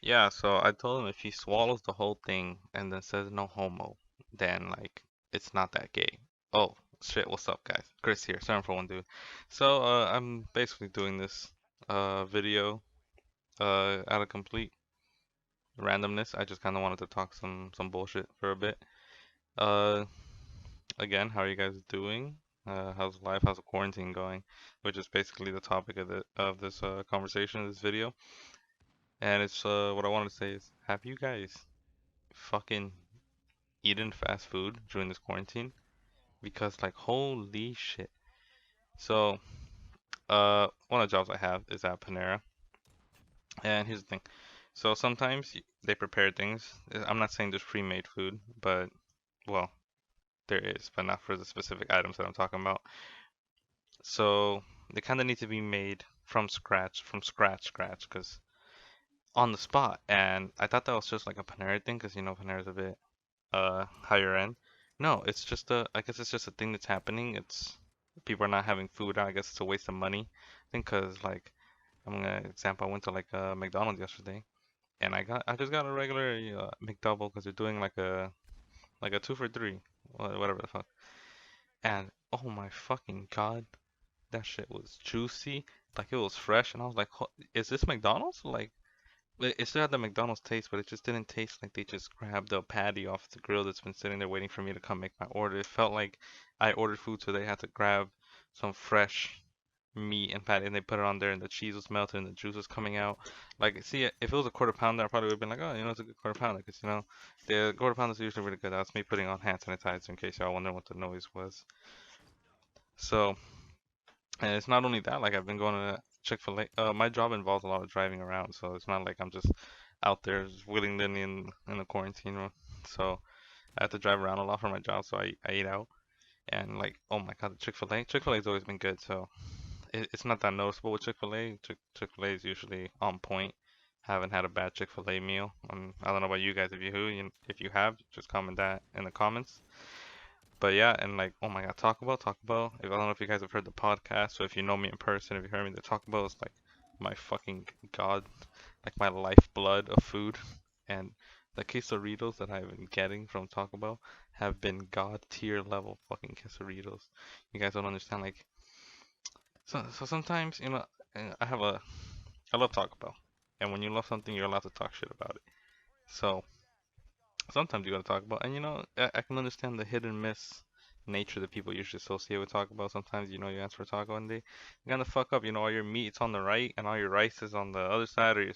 Yeah, so I told him if he swallows the whole thing and then says no homo, then like it's not that gay. Oh shit, what's up guys? Chris here, 741 dude. So I'm basically doing this video out of complete randomness. I just kind of wanted to talk some bullshit for a bit. Uh Again, how are you guys doing? How's life? How's the quarantine going? Which is basically the topic of this conversation, this video. And it's what I wanted to say is, have you guys fucking eaten fast food during this quarantine? Because like holy shit. So one of the jobs I have is at Panera, and here's the thing. So sometimes they prepare things. I'm not saying there's pre-made food, but well, there is, but not for the specific items that I'm talking about. So they kind of need to be made from scratch, because on the spot. And I thought that was just like a Panera thing, because Panera's a bit higher end. No, it's just I guess it's just a thing that's happening. It's people are not having food out. I guess it's a waste of money. I think because like I'm gonna example, I went to like McDonald's yesterday, and I just got a regular McDouble because they're doing like a two for three, whatever the fuck. And oh my fucking god, that shit was juicy, like it was fresh, and I was like, is this McDonald's? Like it still had the McDonald's taste, but it just didn't taste like they just grabbed a patty off the grill that's been sitting there waiting for me to come make my order. It felt like I ordered food, so they had to grab some fresh meat and patty, and they put it on there, and the cheese was melted, and the juice was coming out. Like, see, if it was a quarter pounder, I probably would have been like, oh, it's a good quarter pounder, because the quarter pounders are usually really good. That's me putting on hand sanitizer in case y'all wonder what the noise was. So, and it's not only that, like I've been going to Chick-fil-A. My job involves a lot of driving around, so it's not like I'm just out there just willy-nilly in the quarantine room. So I have to drive around a lot for my job, so I eat out. And like, oh my God, the Chick-fil-A. Chick-fil-A's always been good, so it's not that noticeable with Chick-fil-A. Chick-fil-A is usually on point. Haven't had a bad Chick-fil-A meal. I don't know about you guys. If you have, just comment that in the comments. But yeah, and like, oh my God, Taco Bell. I don't know if you guys have heard the podcast, so if you know me in person, if you heard me, the Taco Bell is like my fucking god, like my lifeblood of food. And the quesadillas that I've been getting from Taco Bell have been god tier level fucking quesadillas. You guys don't understand, like, so sometimes, I love Taco Bell, and when you love something, you're allowed to talk shit about it. So sometimes you gotta talk about, and I can understand the hit and miss nature that people usually associate with Taco Bell. Sometimes, you ask for taco and they gonna fuck up. All your meat's on the right and all your rice is on the other side, or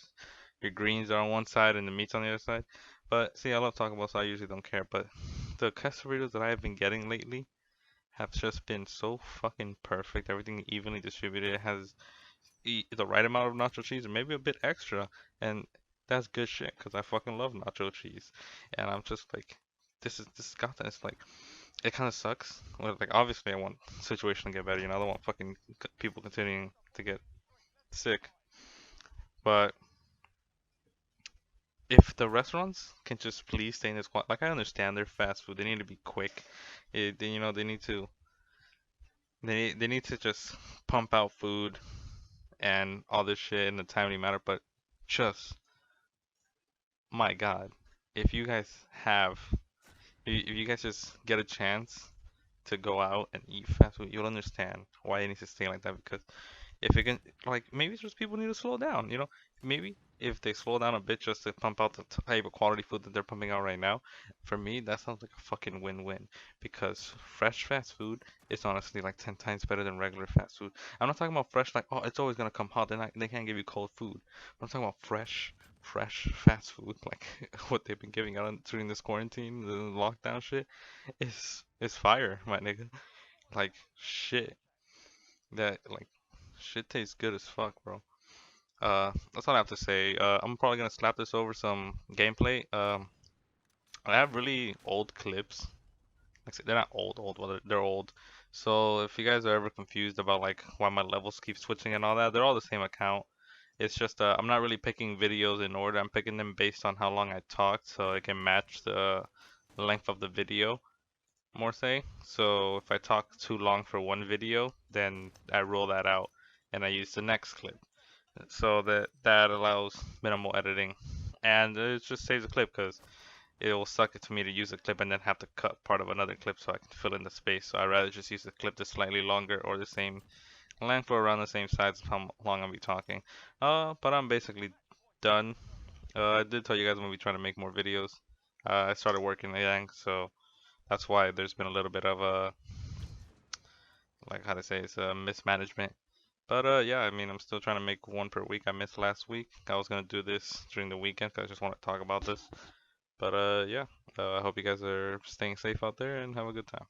your greens are on one side and the meat's on the other side. But see, I love Taco Bell, so I usually don't care. But the quesadillas that I have been getting lately have just been so fucking perfect. Everything evenly distributed. It has the right amount of nacho cheese, or maybe a bit extra, and that's good shit because I fucking love nacho cheese. And I'm just like, this is got that. It's like it kind of sucks. Well, like obviously I want the situation to get better. I don't want fucking people continuing to get sick. But if the restaurants can just please stay in this quality, like I understand they're fast food, they need to be quick. They need to they need to just pump out food and all this shit in a timely manner. But just my God, if you guys have, if you guys just get a chance to go out and eat fast food, you'll understand why it needs to stay like that. Because if it can, like, maybe it's just people need to slow down. Maybe if they slow down a bit just to pump out the type of quality food that they're pumping out right now, for me, that sounds like a fucking win-win. Because fresh fast food is honestly like 10 times better than regular fast food. I'm not talking about fresh, like, oh, it's always gonna come hot. They can't give you cold food. I'm talking about fresh fast food, like what they've been giving out during this quarantine, the lockdown shit, is fire, my nigga. Like shit, that like shit tastes good as fuck, bro. That's all I have to say. I'm probably gonna slap this over some gameplay. I have really old clips. Like I said, they're not old, but they're old. So if you guys are ever confused about like why my levels keep switching and all that, they're all the same account. It's just I'm not really picking videos in order. I'm picking them based on how long I talked, so it can match the length of the video, more say. So if I talk too long for one video, then I roll that out and I use the next clip. So that allows minimal editing. and it just saves a clip because it will suck it to me to use a clip and then have to cut part of another clip so I can fill in the space. So I'd rather just use a clip that's slightly longer or the same length or around the same size of how long I'll be talking. But I'm basically done. I did tell you guys I'm gonna be trying to make more videos. I started working again, so that's why there's been a little bit of a, like how to say, it's a mismanagement. But yeah, I mean, I'm still trying to make one per week. I missed last week. I was gonna do this during the weekend 'cause I just want to talk about this. But yeah, I hope you guys are staying safe out there and have a good time.